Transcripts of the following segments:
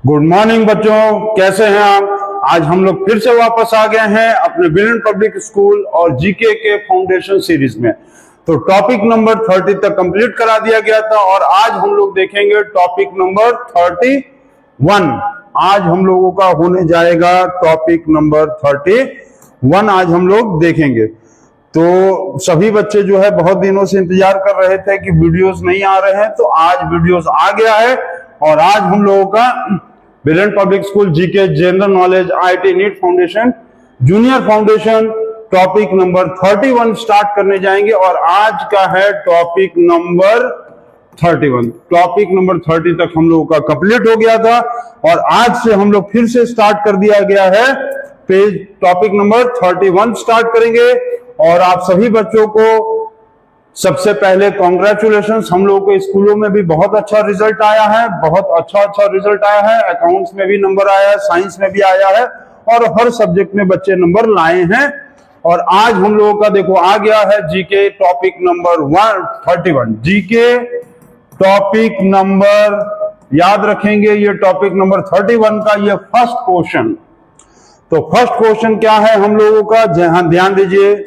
Good morning बच्चों, कैसे हैं आप। आज हम लोग फिर से वापस आ गए हैं अपने ब्रिलियंट पब्लिक स्कूल और जीके के फाउंडेशन सीरीज में। तो टॉपिक नंबर 30 तक कंप्लीट करा दिया गया था और आज हम लोग देखेंगे टॉपिक नंबर 31। आज हम लोगों का होने जाएगा टॉपिक नंबर 31। आज हम लोग देखेंगे। तो सभी बच्चे जो है बहुत दिनों से इंतजार कर रहे थे कि वीडियोस नहीं आ रहे हैं, तो आज वीडियोस आ गया है। और आज हम लोगों का brilliant public school GK general knowledge IT NEET foundation junior foundation topic number 31 start करने जाएंगे। और आज का है टॉपिक नंबर 31। टॉपिक नंबर 30 तक हम लोगों का कंप्लीट हो गया था और आज से हम लोग फिर से स्टार्ट कर दिया गया है। पेज टॉपिक नंबर 31 स्टार्ट करेंगे। और आप सभी बच्चों को सबसे पहले कॉन्ग्रेचुलेशंस। हम लोगों के स्कूलों में भी बहुत अच्छा रिजल्ट आया है, बहुत अच्छा रिजल्ट आया है। अकाउंट्स में भी नंबर आया है, साइंस में भी आया है और हर सब्जेक्ट में बच्चे नंबर लाए हैं। और आज हम लोगों का देखो आ गया है GK topic number 31। GK topic number याद रखेंगे, ये टॉपिक नंबर 31 का ये फर्स्ट क्वेश्चन। तो फर्स्ट क्वेश्चन क्या है हम लोगों का, ध्यान दीजिए।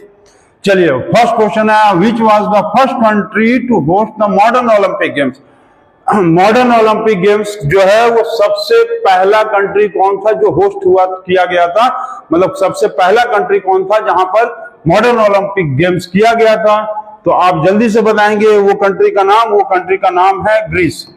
चलिए फर्स्ट क्वेश्चन है, which was the first country to host the modern Olympic games. Modern Olympic games जो है वो सबसे पहला कंट्री कौन था जो होस्ट हुआ किया गया था, मतलब सबसे पहला कंट्री कौन था जहां पर मॉडर्न ओलंपिक गेम्स किया गया था। तो आप जल्दी से बताएंगे वो कंट्री का नाम। वो कंट्री का नाम है ग्रीस।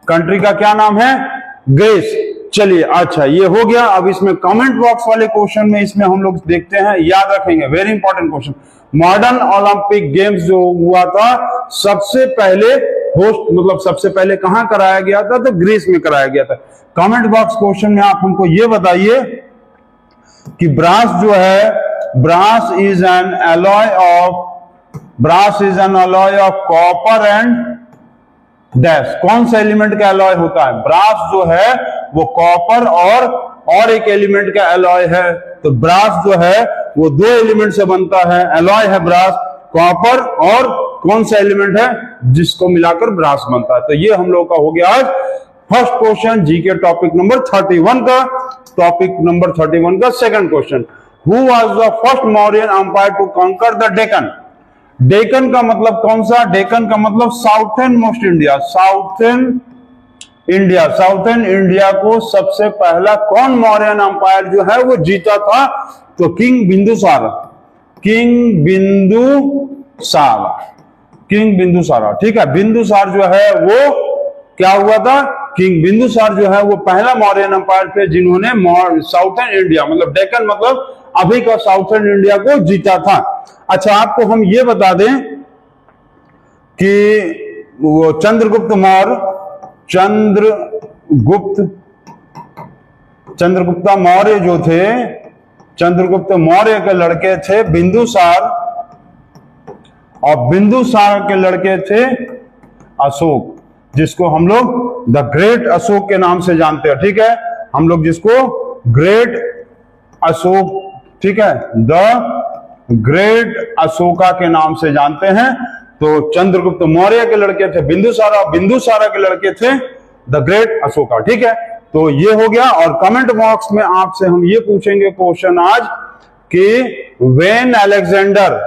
कंट्री का क्या नाम है? ग्रीस। चलिए अच्छा ये हो गया। अब इसमें कमेंट बॉक्स वाले क्वेश्चन में इसमें हम लोग देखते हैं, याद रखेंगे, very important question. Modern Olympic games जो हुआ था सबसे पहले होस्ट, मतलब सबसे पहले कहां कराया गया था? तो ग्रीस में कराया गया था। कमेंट बॉक्स क्वेश्चन में आप हमको ये बताइए कि ब्रास जो है, brass is an alloy of copper and dash. कौन सा एलिमेंट का एलॉय होता है? ब्रास जो है वो कॉपर और एक एलिमेंट का एलॉय है। तो ब्रास जो है वो दो एलिमेंट से बनता है। एलॉय है ब्रास, कॉपर और कौन सा एलिमेंट है जिसको मिलाकर ब्रास बनता है। तो ये हम लोग का हो गया आज first question GK topic number 31 का। टॉपिक नंबर 31 का second question, who was the first Mauryan empire to conquer the Deccan. Deccan का मतलब कौन सा? डेक्कन का मतलब southern most India. Southern India को सबसे पहला कौन मौर्यन अंपायर जो है वो जीता था? तो किंग बिंदुसार। ठीक है, बिंदुसार जो है वो क्या हुआ था? किंग बिंदुसार जो है वो पहला मौर्यन अंपायर थे जिन्होंने साउथर्न इंडिया मतलब डेक्कन मतलब अभी का साउथर्न इंडिया को जीता था। अच्छा आपको हम ये बता दें कि वो चंद्रगुप्त मौर्य जो थे, चंद्रगुप्त मौर्य के लड़के थे बिंदुसार और बिंदुसार के लड़के थे अशोक, जिसको हम लोग द ग्रेट अशोक के नाम से जानते हैं। ठीक है, हम लोग जिसको ग्रेट अशोक, ठीक है, द ग्रेट अशोका के नाम से जानते हैं। तो चंद्रगुप्त मौर्य के लड़के थे बिंदुसारा, बिंदुसारा के लड़के थे द ग्रेट अशोका। ठीक है, तो ये हो गया। और कमेंट बॉक्स में आपसे हम ये पूछेंगे क्वेश्चन आज कि when Alexander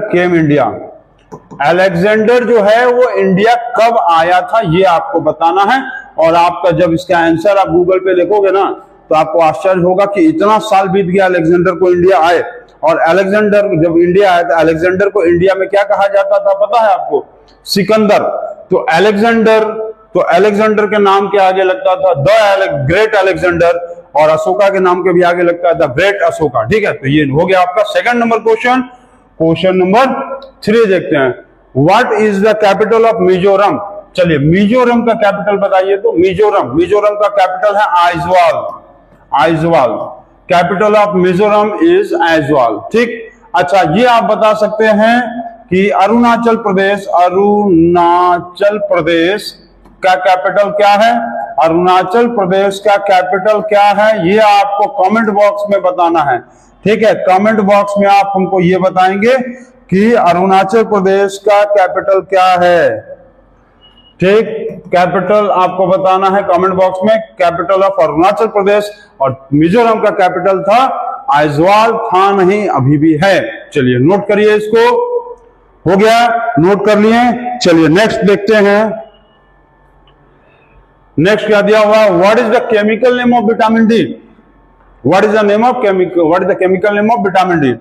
came India. Alexander जो है वो इंडिया कब आया था ये आपको बताना है। और आपका जब इसका आंसर आप गूगल पे देखोगे ना तो आपको आश्चर्य होगा कि इतना साल बीत गया अलेक्जेंडर को इंडिया आए। और अलेक्जेंडर जब इंडिया आया था, अलेक्जेंडर को इंडिया में क्या कहा जाता था पता है आपको? सिकंदर। तो अलेक्जेंडर के नाम के आगे लगता था द ग्रेट अलेक्जेंडर और अशोका के नाम के भी आगे लगता है द ग्रेट अशोका। ठीक है, तो ये हो गया आपका second number question. Question number 3 देखते हैं, what is the capital of Mizoram. चलिए मिजोरम का कैपिटल बताइए। तो मिजोरम का कैपिटल है Aizawl. Capital of Mizoram is Aizawl. ठीक, अच्छा ये आप बता सकते हैं कि अरुणाचल प्रदेश का कैपिटल क्या है? अरुणाचल प्रदेश का कैपिटल क्या है ये आपको कमेंट बॉक्स में बताना है। ठीक है, कमेंट बॉक्स में आप हमको ये बताएंगे कि अरुणाचल प्रदेश का कैपिटल क्या है। ठीक, कैपिटल आपको बताना है कमेंट बॉक्स में, कैपिटल ऑफ अरुणाचल प्रदेश। और मिजोरम का कैपिटल था आइजवाल, था नहीं, अभी भी है। चलिए नोट करिए इसको, हो गया, नोट कर लिए। चलिए नेक्स्ट देखते हैं। नेक्स्ट क्या दिया हुआ, what is the chemical name of vitamin D. What is the name of chemical, what is the chemical name of vitamin D.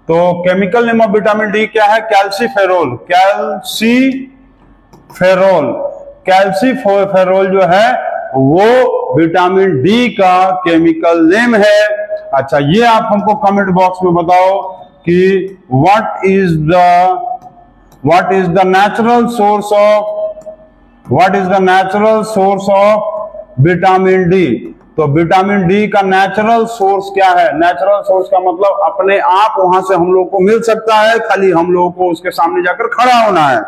तो chemical name of vitamin D क्या है, कैल्सीफेरोल। कैल्सीफेरोल, कैल्सीफेरोल जो है वो vitamin D का chemical name है। अच्छा, ये आप हमको कमेंट बॉक्स में बताओ कि what is the natural source of vitamin D. तो विटामिन डी का नेचुरल सोर्स क्या है। नेचुरल सोर्स का मतलब अपने आप वहां से हम लोग को मिल सकता है, खाली हम लोगों को उसके सामने जाकर खड़ा होना है।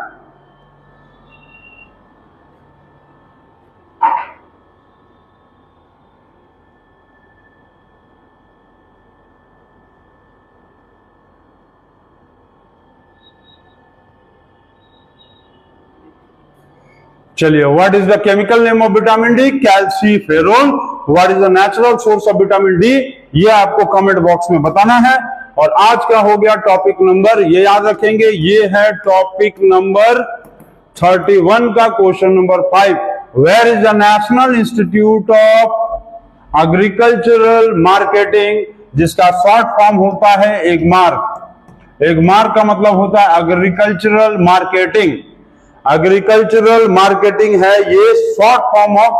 चलिए, what is the chemical name of vitamin D, calciferol. What is the natural source of vitamin D, ये आपको कमेंट बॉक्स में बताना है। और आज का हो गया टॉपिक नंबर, ये याद रखेंगे, ये है टॉपिक नंबर 31 का question number 5। Where is the National Institute of Agricultural Marketing, जिसका शॉर्ट फॉर्म होता है एगमार्क। एगमार्क का मतलब होता है एग्रीकल्चरल मार्केटिंग। एग्रीकल्चरल मार्केटिंग है ये शॉर्ट फॉर्म ऑफ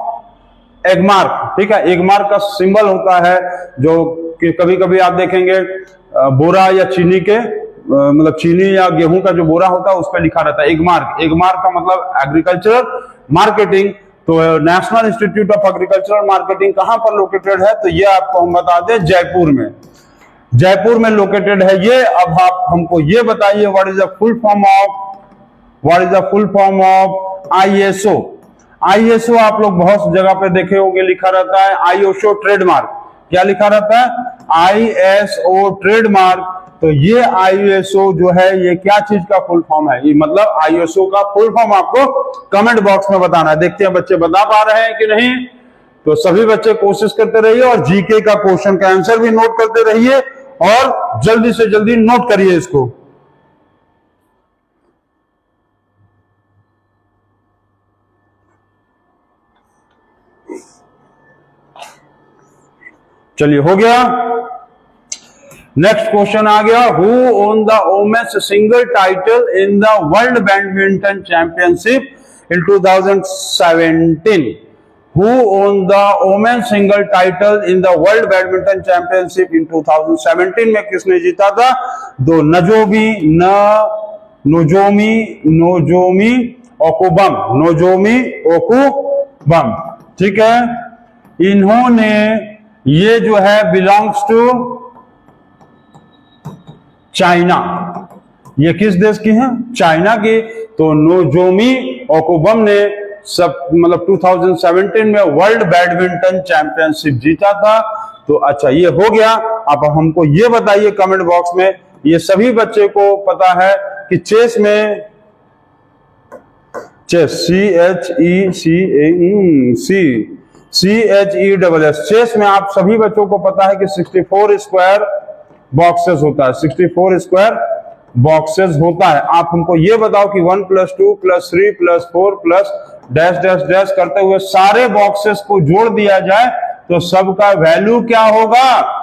एगमार्क। ठीक है, एगमार्क का सिंबल होता है जो कि कभी कभी आप देखेंगे बोरा या चीनी के मतलब चीनी या गेहूं का जो बोरा होता है उस पर लिखा रहता है एगमार्क। एगमार्क का मतलब एग्रीकल्चरल मार्केटिंग। तो national Institute of Agricultural marketing कहां पर लोकेटेड है, तो ये आपको हम बता दें जयपुर में। जयपुर में लोकेटेड है ये। अब आप हमको ये बताइए what is the full form of ISO। ISO आप लोग बहुत जगह पे देखे होंगे, लिखा रहता है ISO ट्रेडमार्क। क्या लिखा रहता है, ISO ट्रेडमार्क। तो ये ISO जो है ये क्या चीज का फुल फॉर्म है, ये मतलब ISO का फुल फॉर्म आपको कमेंट बॉक्स में बताना है। देखते हैं बच्चे बता पा रहे हैं कि नहीं। तो सभी बच्चे कोशिश करते रहिए और जीके का क्वेश्चन का आंसर भी नोट करते रहिए और जल्दी से जल्दी नोट करिए इसको। चलिए, हो गया। नेक्स्ट क्वेश्चन आ गया, who won the women's single title in the world badminton championship in 2017। Who won the women's single title in the world badminton championship in 2017 में किसने जीता था, दो नोजोमी ओकुबम। ठीक है, इन्होंने ये जो है बिलोंग्स टू चाइना। ये किस देश की हैं, चाइना की। तो नोजोमी ओकुबम ने सब मतलब 2017 में वर्ल्ड बैडमिंटन चैंपियनशिप जीता था। तो अच्छा, ये हो गया। अब हमको ये बताइए कमेंट बॉक्स में, ये सभी बच्चे को पता है कि चेस में CHES चेस में आप सभी बच्चों को पता है कि 64 स्क्वायर बॉक्सेस होता है। 64 स्क्वायर बॉक्सेस होता है। आप हमको ये बताओ कि 1 + 2 + 3 + 4 + डैश डैश डैश करते हुए सारे बॉक्सेस को जोड़ दिया जाए तो सबका वैल्यू क्या होगा।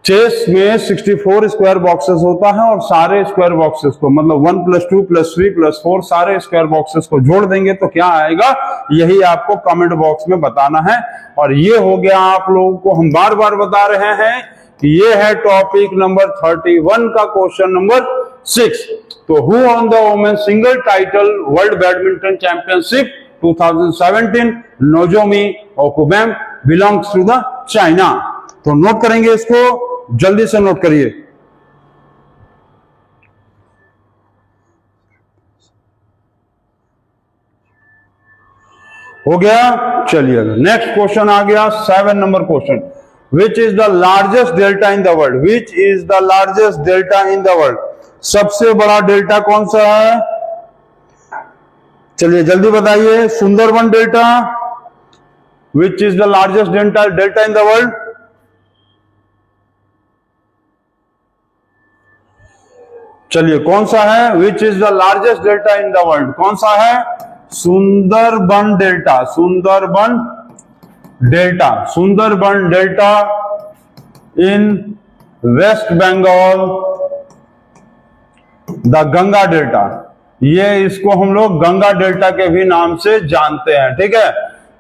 चेस में 64 स्क्वायर बॉक्सेस होता है और सारे स्क्वायर बॉक्सेस को मतलब 1 + 2 + 3 + 4 सारे स्क्वायर बॉक्सेस को जोड़ देंगे तो क्या आएगा, यही आपको कमेंट बॉक्स में बताना है। और ये हो गया, आप लोगों को हम बार बार बता रहे हैं कि ये है टॉपिक नंबर 31 का क्वेश्चन नंबर 6। तो who on the women single title world badminton championship 2017, Nozomi ओकुबम बिलोंग्स टू द चाइना। तो नोट करेंगे इसको, जल्दी से नोट करिए। हो गया। चलिए नेक्स्ट क्वेश्चन आ गया, 7 number question. Which is the largest delta in the world, which is the largest delta in the world. सबसे बड़ा डेल्टा कौन सा है? चलिए जल्दी बताइए। Sundarban delta. Which is the largest delta in the world? चलिए कौन सा है? Which is the largest delta in the world? कौन सा है? Sundarban delta. Sundarban delta. Sundarban delta in West Bengal, the Ganga delta. ये इसको हम लोग गंगा डेल्टा के भी नाम से जानते हैं, ठीक है।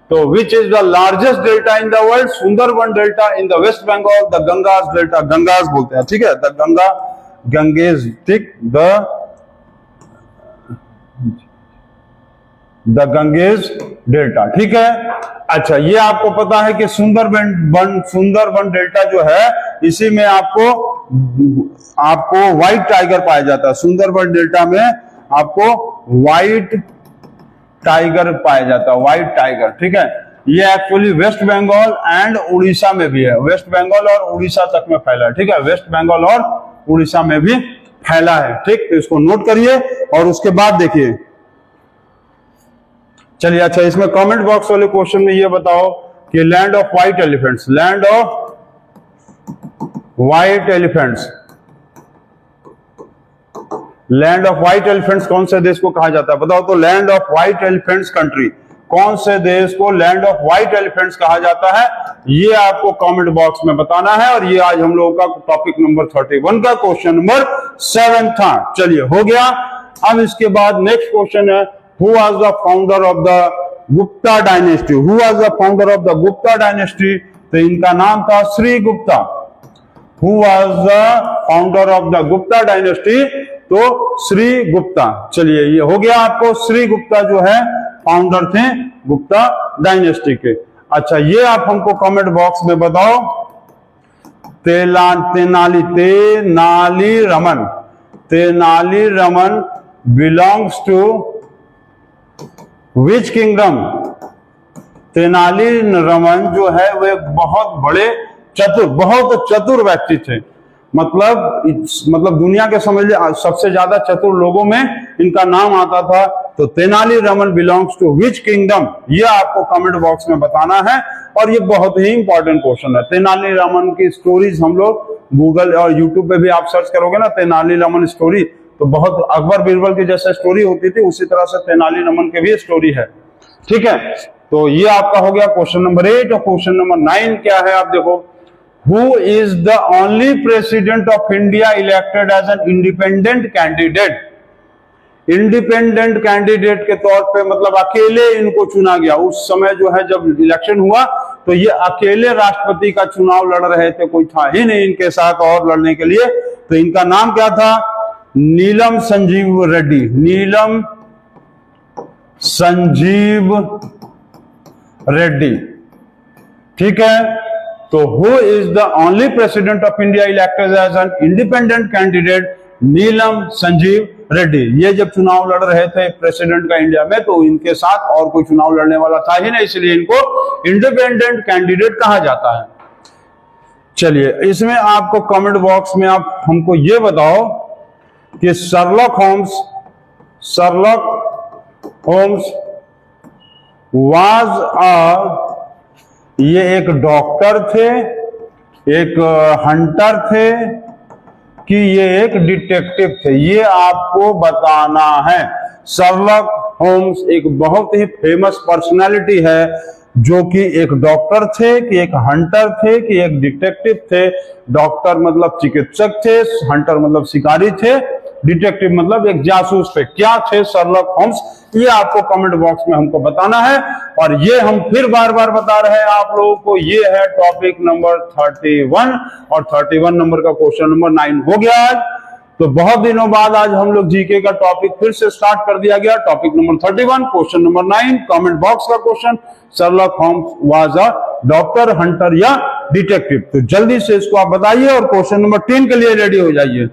तो which is the largest delta in the world? Sundarban delta in the West Bengal, the Gangas delta. Gangas बोलते हैं, ठीक है, द गंगा, गंगेज, ठीक, द गंगेज डेल्टा, ठीक है। अच्छा, ये आपको पता है कि सुंदरबन डेल्टा जो है, इसी में आपको व्हाइट टाइगर पाया जाता है। सुंदरबन डेल्टा में आपको व्हाइट टाइगर पाया जाता है, व्हाइट टाइगर, ठीक है। ये एक्चुअली वेस्ट बंगाल एंड उड़ीसा में भी है। वेस्ट बंगाल और उड़ीसा तक में फैला है, ठीक है। वेस्ट बंगाल और उड़ीसा में भी फैला है, ठीक। तो इसको नोट करिए और उसके बाद देखिए। चलिए, अच्छा, इसमें कमेंट बॉक्स वाले क्वेश्चन में ये बताओ कि land of white elephants, land of white elephants, land of white elephants कौन से देश को कहा जाता है? बताओ तो। Land of white elephants country, कौन से देश को लैंड ऑफ व्हाइट एलिफेंट्स कहा जाता है? ये आपको कमेंट बॉक्स में बताना है। और ये आज हम लोगों का टॉपिक नंबर 31 का क्वेश्चन नंबर 7 था। चलिए, हो गया। अब इसके बाद नेक्स्ट क्वेश्चन है, who was the founder of the Gupta dynasty? Who was the founder of the Gupta dynasty? तो इनका नाम था Shri Gupta. Who was the founder of the Gupta dynasty? तो श्री गुप्ता। चलिए, ये हो गया आपको। श्री गुप्ता जो है फाउंडर थे गुप्ता डायनेस्टी के। अच्छा, ये आप हमको कमेंट बॉक्स में बताओ। Tenali Raman belongs to which kingdom? Tenali Raman जो है वो एक बहुत बड़े बहुत चतुर व्यक्ति थे। मतलब दुनिया के समझ लीजिए सबसे ज्यादा चतुर लोगों में इनका नाम आता था। तो Tenali Raman belongs to which kingdom? ये आपको कमेंट बॉक्स में बताना है। और ये बहुत ही इंपॉर्टेंट क्वेश्चन है। तेनाली रामन की स्टोरीज हम लोग गूगल और यूट्यूब पे भी आप सर्च करोगे ना, तेनाली रामन स्टोरी, तो बहुत अकबर बीरबल की जैसे स्टोरी होती थी, उसी तरह से तेनाली रामन की भी स्टोरी है, ठीक है। तो ये आपका हो गया क्वेश्चन नंबर 8। और क्वेश्चन नंबर 9 क्या है, आप देखो। Who is the only president of India elected as an independent candidate? Independent candidate के तौर पे मतलब अकेले इनको चुना गया। उस समय जो है जब इलेक्शन हुआ तो ये अकेले राष्ट्रपति का चुनाव लड़ रहे थे, कोई था ही नहीं इनके साथ और लड़ने के लिए। तो इनका नाम क्या था? नीलम संजीव रेड्डी। नीलम संजीव रेड्डी, ठीक है। तो who is the only president of India elected as an independent candidate? Neelam Sanjiva Reddy. ये जब चुनाव लड़ रहे थे प्रेसिडेंट का इंडिया में, तो इनके साथ और कोई चुनाव लड़ने वाला था ही नहीं, इसलिए इनको इंडिपेंडेंट कैंडिडेट कहा जाता है। चलिए, इसमें आपको कमेंट बॉक्स में आप हमको ये बताओ कि शर्लॉक होम्स वाज ये एक डॉक्टर थे, एक हंटर थे, कि ये एक डिटेक्टिव थे? ये आपको बताना है। शर्लॉक होम्स एक बहुत ही फेमस पर्सनालिटी है, जो कि एक डॉक्टर थे, कि एक हंटर थे, कि एक डिटेक्टिव थे। डॉक्टर मतलब चिकित्सक थे, हंटर मतलब शिकारी थे, डिटेक्टिव मतलब एक जासूस थे। क्या थे शर्लॉक होम्स? ये आपको कमेंट बॉक्स में हमको बताना है। और ये हम फिर बार बार बता रहे हैं आप लोगों को, ये है टॉपिक नंबर 31। और 31 नंबर का क्वेश्चन नंबर 9 हो गया आज। तो बहुत दिनों बाद आज हम लोग जीके का टॉपिक फिर से स्टार्ट कर दिया गया। Topic number 31, question number 9, comment box का question, Sherlock Holmes was a doctor, hunter या डिटेक्टिव? तो जल्दी से इसको आप बताइए और क्वेश्चन नंबर 10 के लिए रेडी हो जाइए।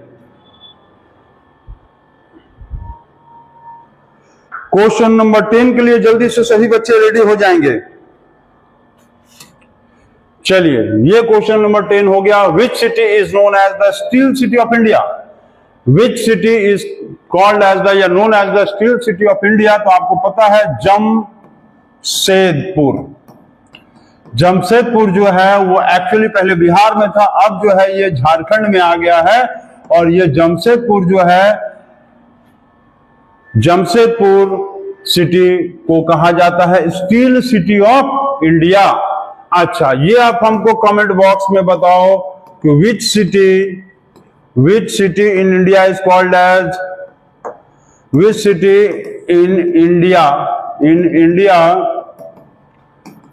क्वेश्चन नंबर 10 के लिए जल्दी से सभी बच्चे रेडी हो जाएंगे। चलिए, ये क्वेश्चन नंबर 10 हो गया। Which city is known as the steel city of India? Which city is called as the या known as the steel city of India? तो आपको पता है जमशेदपुर। जमशेदपुर जो है वो एक्चुअली पहले बिहार में था, अब जो है ये झारखंड में आ गया है। और ये जमशेदपुर जो है, जमशेदपुर सिटी को कहा जाता है स्टील सिटी ऑफ इंडिया। अच्छा, ये आप हमको कमेंट बॉक्स में बताओ कि which city in India is called as, which city in India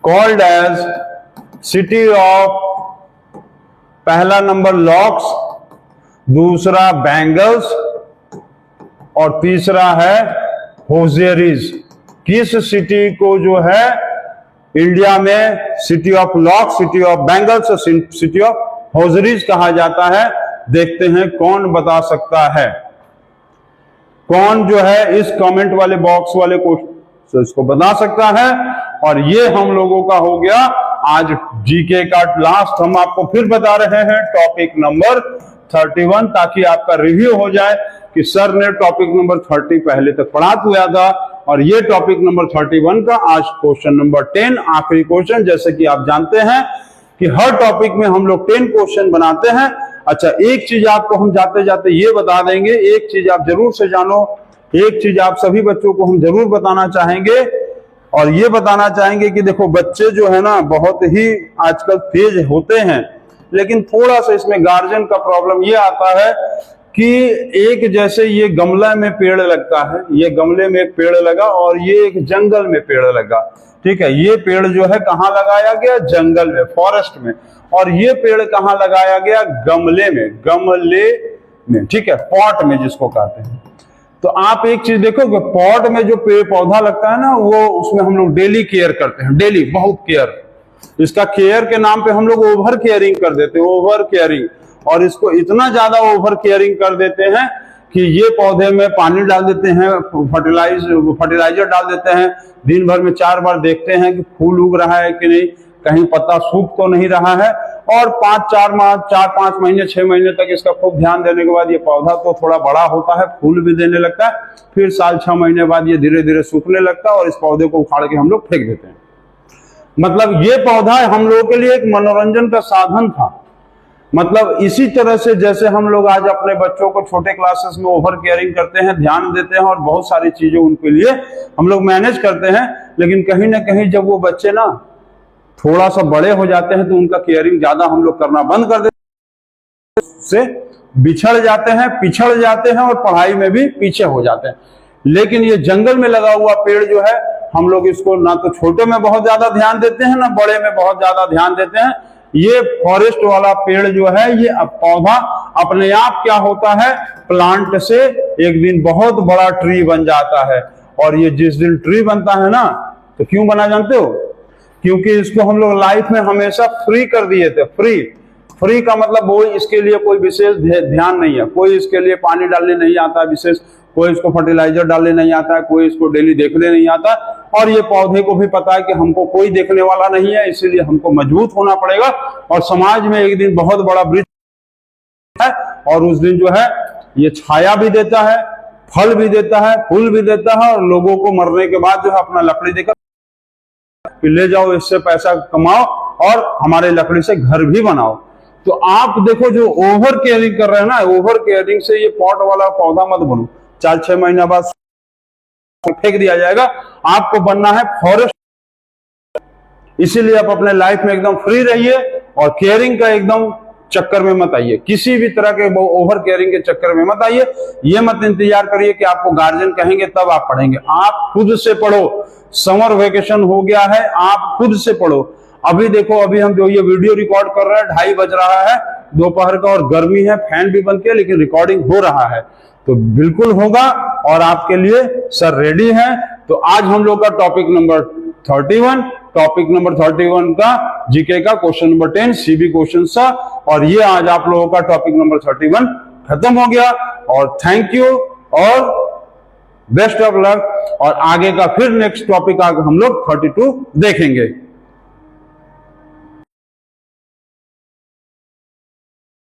called as city of, पहला नंबर लॉक्स, दूसरा बैंगल्स और तीसरा है होजियरीज। किस सिटी को जो है इंडिया में city of lock, city of bangles और सिटी ऑफ होजरीज कहा जाता है? देखते हैं कौन बता सकता है, कौन जो है इस कमेंट वाले बॉक्स वाले क्वेश्चन इसको बता सकता है। और ये हम लोगों का हो गया आज जीके का लास्ट। हम आपको फिर बता रहे हैं टॉपिक नंबर 31, ताकि आपका रिव्यू हो जाए कि सर ने टॉपिक नंबर 30 पहले तक पढ़ा दिया था और ये टॉपिक नंबर 31 का आज क्वेश्चन नंबर 10 आखिरी क्वेश्चन। जैसे कि आप जानते हैं कि हर टॉपिक में हम लोग 10 क्वेश्चन बनाते हैं। अच्छा, एक चीज आपको हम जाते जाते ये बता देंगे, एक चीज आप जरूर से जानो, एक चीज आप सभी बच्चों को हम जरूर बताना चाहेंगे और ये बताना चाहेंगे कि देखो बच्चे जो है ना बहुत ही आजकल तेज होते हैं, लेकिन थोड़ा सा इसमें गार्जियन का प्रॉब्लम ये आता है कि एक जैसे ये गमला में पेड़ लगता है, ये गमले में एक पेड़ लगा और ये एक जंगल में पेड़ लगा, ठीक है। ये पेड़ जो है कहाँ लगाया गया? जंगल में, फॉरेस्ट में। और ये पेड़ कहाँ लगाया गया? गमले में, ठीक है, पॉट में जिसको कहते हैं। तो आप एक चीज देखो कि पॉट में जो पेड़ पौधा लगता है ना, वो उसमें हम लोग डेली केयर करते हैं, डेली बहुत केयर। इसका केयर के नाम पे हम लोग ओवर केयरिंग कर देते हैं, ओवर केयरिंग। और इसको इतना ज्यादा ओवर केयरिंग कर देते हैं कि ये पौधे में पानी डाल देते हैं, फर्टिलाइजर डाल देते हैं, दिन भर में 4 बार देखते हैं कि फूल उग रहा है कि नहीं, कहीं पत्ता सूख तो नहीं रहा है। और 4-5 महीने 6 महीने तक इसका खूब ध्यान देने के बाद ये पौधा तो थोड़ा बड़ा होता है, फूल भी देने लगता है। फिर साल 6 महीने बाद ये धीरे धीरे सूखने लगता है और इस पौधे को उखाड़ के हम लोग फेंक देते हैं। मतलब ये पौधा हम लोगों के लिए एक मनोरंजन का साधन था। मतलब इसी तरह से जैसे हम लोग आज अपने बच्चों को छोटे क्लासेस में ओवर केयरिंग करते हैं, ध्यान देते हैं और बहुत सारी चीजें उनके लिए हम लोग मैनेज करते हैं, लेकिन कहीं ना कहीं जब वो बच्चे ना थोड़ा सा बड़े हो जाते हैं तो उनका केयरिंग ज्यादा हम लोग करना बंद कर देते हैं, से बिछड़ जाते हैं, पिछड़ जाते हैं और पढ़ाई में भी पीछे हो जाते हैं। लेकिन ये जंगल में लगा हुआ पेड़ जो है, हम लोग इसको ना तो छोटे में बहुत ज्यादा ध्यान देते हैं, ना बड़े में बहुत ज्यादा ध्यान देते हैं। ये फॉरेस्ट वाला पेड़ जो है, ये पौधा अपने आप क्या होता है, प्लांट से एक दिन बहुत बड़ा ट्री बन जाता है। और ये जिस दिन ट्री बनता है ना, तो क्यों बना जानते हो? क्योंकि इसको हम लोग लाइफ में हमेशा फ्री कर दिए थे। फ्री का मतलब वो इसके लिए कोई विशेष ध्यान नहीं है, कोई इसके लिए पानी डालने नहीं आता विशेष, कोई इसको फर्टिलाइजर डालने नहीं आता है, कोई इसको डेली देखने नहीं आता। और ये पौधे को भी पता है कि हमको कोई देखने वाला नहीं है, इसीलिए हमको मजबूत होना पड़ेगा और समाज में एक दिन बहुत बड़ा वृक्ष है। और उस दिन जो है ये छाया भी देता है, फल भी देता है, फूल भी देता है और लोगों को मरने के बाद जो है अपना लकड़ी देकर ले जाओ, इससे पैसा कमाओ और हमारे लकड़ी से घर भी बनाओ। तो आप देखो जो ओवर केयरिंग कर रहे हैं ना, ओवर केयरिंग से ये पॉट वाला पौधा मत बनो, 4-6 महीना बाद फेंक दिया जाएगा। आपको बनना है फॉरेस्ट। इसीलिए आप अपने लाइफ में एकदम फ्री रहिए और केयरिंग का एकदम चक्कर में मत आइए, किसी भी तरह के ओवर केयरिंग के चक्कर में मत आइए। ये मत इंतजार करिए कि आपको गार्जियन कहेंगे तब आप पढ़ेंगे। आप खुद से पढ़ो, समर वेकेशन हो गया है, आप खुद से पढ़ो। अभी देखो, अभी हम जो ये वीडियो रिकॉर्ड कर रहे हैं, 2:30 बज रहा है दोपहर का और गर्मी है, फैन भी बंद किया, लेकिन रिकॉर्डिंग हो रहा है। तो बिल्कुल होगा और आपके लिए सर रेडी है। तो आज हम लोग का टॉपिक नंबर 31 का जीके का क्वेश्चन नंबर 10 सीबी क्वेश्चन था और ये आज आप लोगों का टॉपिक नंबर 31 खत्म हो गया। और थैंक यू और बेस्ट ऑफ लक। और आगे का फिर नेक्स्ट टॉपिक आगे हम लोग 32 देखेंगे।